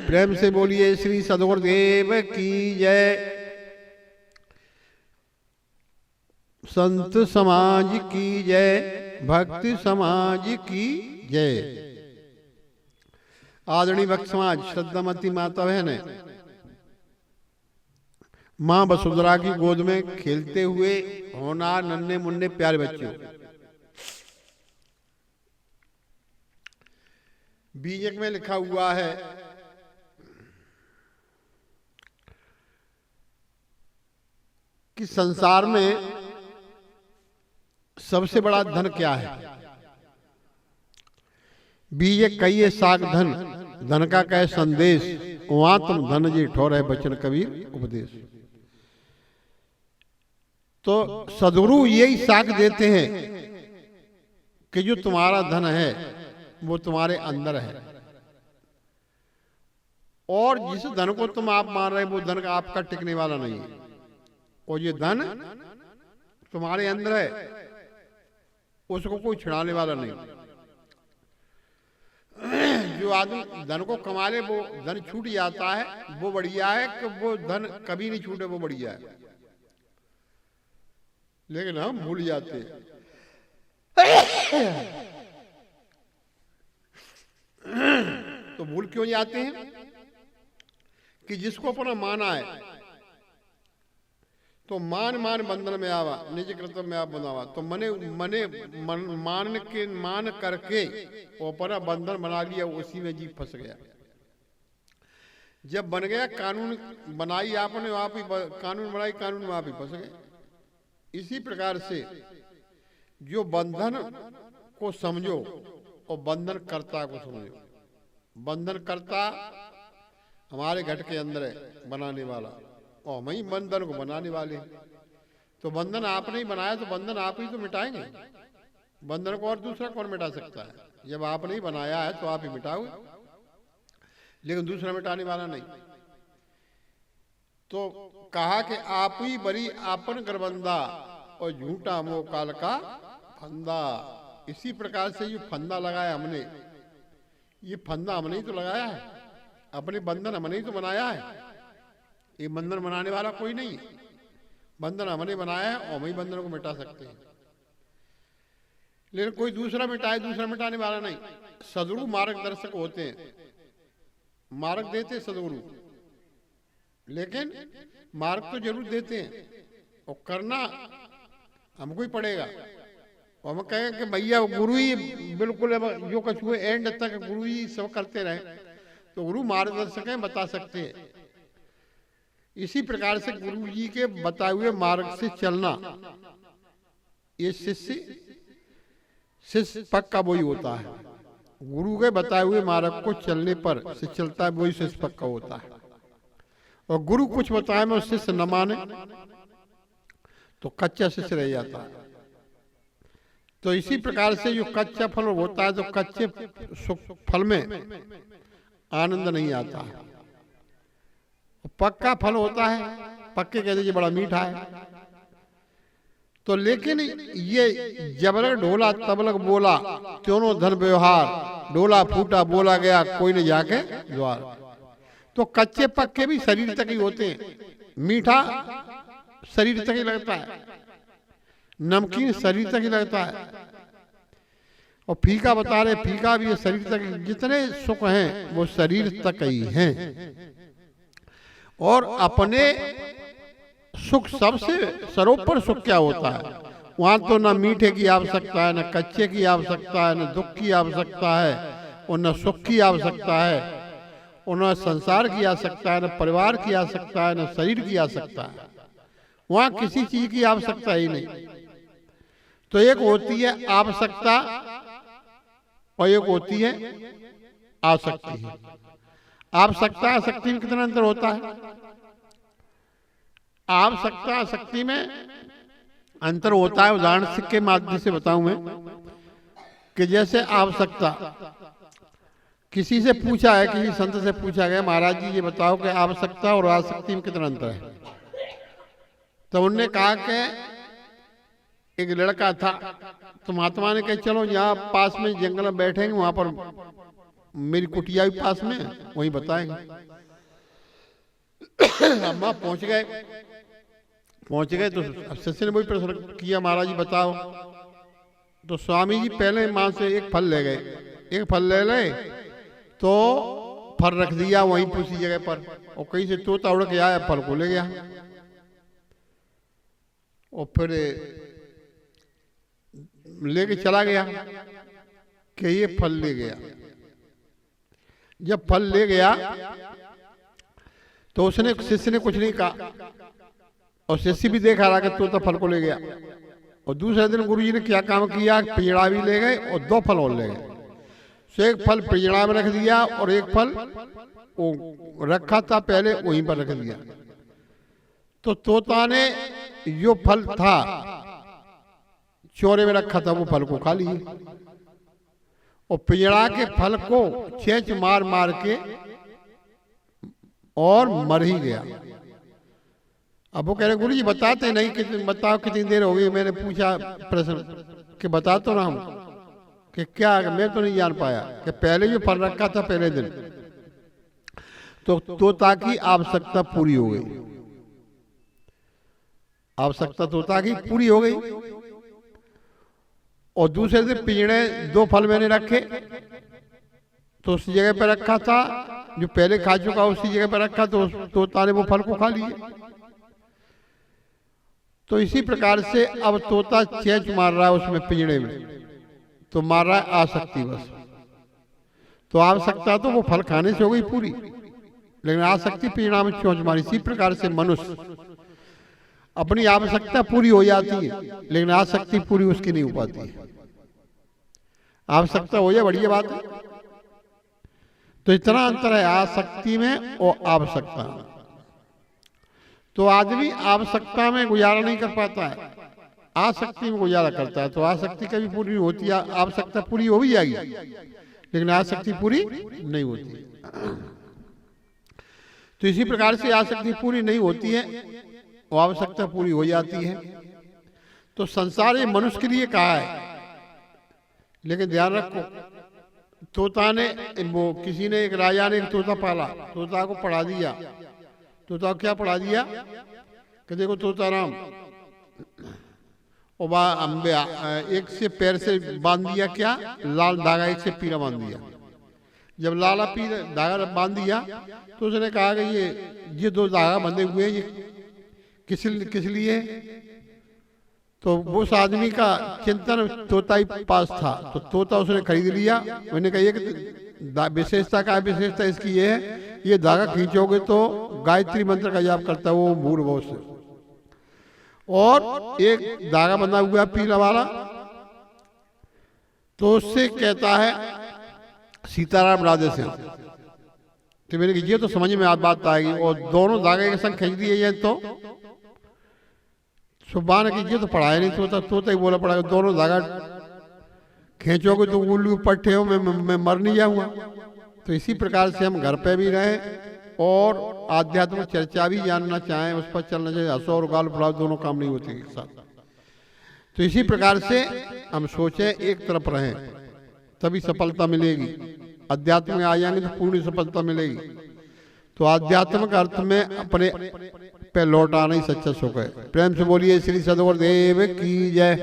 प्रेम से बोलिए श्री सद्गुरुदेव की जय। संत समाज की जय, भक्त समाज की जय। आदरणीय भक्त समाज, श्रद्धामती माता बहन है, माँ वसुंधरा की गोद में खेलते हुए होनार नन्हे मुन्ने प्यारे बच्चों, बीजक में लिखा हुआ है कि संसार में सबसे बड़ा धन क्या है। बीजक कहिए साग धन, धन का कहे संदेश, वहां तुम धन जी ठोरे बचन कबीर उपदेश। तो सद्गुरु यही साख देते हैं कि जो तुम्हारा धन है वो तुम्हारे अंदर है, और जिस धन को तुम आप मान रहे वो धन का आपका टिकने वाला नहीं है। और ये धन तुम्हारे अंदर है, उसको कोई छिड़ाने वाला नहीं। जो आदमी धन को कमा ले वो धन छूट जाता है, वो बढ़िया है कि वो धन कभी नहीं छूटे, वो बढ़िया है। लेकिन हम भूल जाते हैं। तो भूल क्यों जाते हैं कि जिसको अपना माना है तो मान बंधन में आवा, निज कर्तव्य में आप बनावा। तो मान करके वो अपना बंधन बना लिया, उसी में जीव फंस गया। जब बन गया, कानून बनाई आपने, आप ही कानून बनाई, कानून में आप ही फंस गए। इसी प्रकार से जो बंधन को समझो और बंधन कर्ता को समझो। बंधन कर्ता हमारे घट के अंदर है, बनाने वाला, और हम ही बंधन को बनाने वाले। तो बंधन आपने ही बनाया, तो बंधन आप ही तो मिटाएंगे। बंधन को और दूसरा कौन मिटा सकता है? जब आपने ही बनाया है तो आप ही मिटाओगे, लेकिन दूसरा मिटाने वाला नहीं। तो कहा कि आप ही बरी आपन करबंदा, और झूठा मोह काल का फंदा। इसी प्रकार से ये फंदा लगाया हमने, ये फंदा हमने ही तो लगाया है, अपने बंधन हमने ही तो बनाया है। ये बंधन बनाने वाला कोई नहीं है, बंधन हमने बनाया है और हम ही बंधन को मिटा सकते हैं। लेकिन कोई दूसरा मिटाए, दूसरा मिटाने वाला नहीं। सद्गुरु मार्गदर्शक होते हैं, मार्ग देते सद्गुरु, लेकिन मार्ग तो जरूर देते हैं, और करना हमको ही पड़ेगा। और हम कहें कि भैया गुरु ही बिल्कुल जो कुछ हुए एंड तक गुरु ही सब करते रहे, तो गुरु मार्गदर्शक हैं, बता सकते हैं। इसी प्रकार से गुरु जी के बताए हुए मार्ग से चलना, ये शिष्य पक्का वही होता है। गुरु के बताए हुए मार्ग को चलने पर शिष्य चलता है, वही शिष्य पक्का होता है। और गुरु कुछ बताए में शिष्य न माने तो कच्चा शिष्य रह जाता है। तो इसी प्रकार से जो कच्चा फल होता है, तो कच्चे फल में आनंद नहीं आता है। पक्का फल होता है, पक्के कहते हैं बड़ा मीठा है। तो लेकिन ये जबलक ढोला तबलक बोला, त्यों धन व्यवहार, ढोला फूटा बोला गया कोई न जाके द्वार। तो कच्चे पक्के भी शरीर तक ही होते हैं। मीठा शरीर तक ही लगता है, नमकीन शरीर तक ही लगता है, और फीका बता रहे फीका भी शरीर तक। जितने सुख हैं वो शरीर तक ही हैं। और अपने सुख सबसे सर्वोपरि सुख क्या होता है? वहां तो न मीठे की आवश्यकता है, न कच्चे की आवश्यकता है, न दुख की आवश्यकता है, और न सुख की आवश्यकता है, और न संसार की आवश्यकता है, न परिवार की आवश्यकता है, न शरीर की आवश्यकता है। वहां किसी चीज की आवश्यकता ही नहीं। तो एक होती है आवश्यकता और एक होती है आसक्ति। आवश्यकता आसक्ति में कितना अंतर होता है? आवश्यकता आसक्ति में अंतर होता है। उदाहरण के माध्यम से बताऊं मैं कि जैसे आवश्यकता, किसी से पूछा है, किसी संत से पूछा गया, महाराज जी ये बताओ कि आवश्यकता और आसक्ति में कितना अंतर है? तो उन्होंने कहा कि एक लड़का था, तो महात्मा ने कहा चलो यहाँ पास में जंगल में बैठेंगे, वहां पर मेरी कुटिया भी पास में है, वहीं बताएंगे। अम्मा पहुंच गए तो शिष्य ने वही प्रश्न किया, महाराज जी बताओ। तो स्वामी जी पहले मां से एक फल ले गए, तो फल रख दिया वहीं उसी जगह पर, और कहीं से तोता उड़ के आया, फल को ले गया। और फिर लेके चला गया कि ये फल ले गया। जब फल ले गया तो उसने, शिष्य ने कुछ नहीं कहा, और शिष्य भी देखा रहा कि तोता फल को ले गया। और दूसरे दिन गुरुजी ने क्या काम किया, पिंजड़ा भी ले गए और 2 फल और ले गए। तो एक फल पिंजड़ा में रख दिया और एक फल वो रखा था पहले वहीं पर रख दिया। तो तोता ने जो फल था चोरे में रखा था वो फल को खा लिए, और पिंजड़ा के फल को छेंच मार मार के और मर ही गया। अब वो कह रहे गुरु जी बताते नहीं, बताओ कितनी देर हो गई। मैंने पूछा प्रश्न कि बता तो रहा हूं कि क्या, मैं तो नहीं जान पाया कि पहले जो फल रखा था पहले दिन, तो तोता की आवश्यकता पूरी हो गई, आवश्यकता तोता की पूरी हो गई। और दूसरे दिन पिंजड़े 2 फल मैंने रखे, तो उसी जगह पर रखा था जो पहले खा चुका, उसी जगह पर रखा, तो तोता ने वो फल को खा लिए। तो इसी प्रकार से अब तोता चेंच मार रहा है उसमें पिंजड़े में, तो मार रहा है आसक्ति बस। तो आवश्यकता तो वो फल खाने से हो गई पूरी, लेकिन आसक्ति पिंजड़ा में चोंच मारी। इसी प्रकार से मनुष्य अपनी आवश्यकता पूरी हो जाती है, लेकिन आसक्ति पूरी उसकी नहीं हो पाती है। आवश्यकता हो जाए बढ़िया बात है, तो इतना अंतर है आसक्ति में और आवश्यकता में। तो आदमी आवश्यकता में गुजारा नहीं कर पाता है, आसक्ति में गुजारा करता है। तो आसक्ति कभी पूरी नहीं होती है, आवश्यकता पूरी हो भी जाएगी लेकिन आसक्ति पूरी नहीं होती। तो इसी प्रकार से आसक्ति पूरी नहीं होती है और आवश्यकता पूरी हो जाती है। तो संसार ये मनुष्य के लिए कहा है, लेकिन ध्यान रखो, तोता ने, वो किसी ने, एक राजा ने एक तोता पाला, तोता को पढ़ा दिया। तोता को क्या पढ़ा दिया कि देखो तोता राम, और एक से पैर से बांध दिया क्या, लाल धागा, एक से पीला बांध दिया। जब लाला पीला धागा बांध दिया तो उसने कहा कि ये 2 धागा बंधे हुए हैं, ये किस लिए? तो वो उस आदमी का चिंतन तोता ही पास था, तो तोता उसने खरीद लिया। मैंने कहा कि विशेषता का, विशेषता इसकी ये है, ये धागा खींचोगे तो गायत्री मंत्र का जाप करता है वो भूर्भुवः से। और एक धागा बंधा हुआ पीला वाला, तो उससे कहता है सीताराम राधे श्याम। तो मैंने कहा ये तो समझ में बात आएगी। और दोनों धागे के संग खींच दिए तो सुबह ने कीजिए तो पढ़ाया नहीं, तोता ही बोला पड़ा, दोनों धागा खींचोगे तो उल्लू पट्टे हो, मैं मर नहीं जाऊंगा। तो इसी प्रकार से हम घर पे भी रहें और आध्यात्मिक चर्चा भी जानना चाहें, उस पर चलना चाहिए। हंसो और गाल फुलाओ दोनों काम नहीं होते एक साथ। तो इसी प्रकार से हम सोचें, एक तरफ रहें तभी सफलता मिलेगी। अध्यात्म में आ जाएंगे तो पूर्ण सफलता मिलेगी। तो आध्यात्मिक अर्थ में अपने पे लौट आना ही सच्चा सुख है। प्रेम से बोलिए श्री सद्गुरुदेव की जय।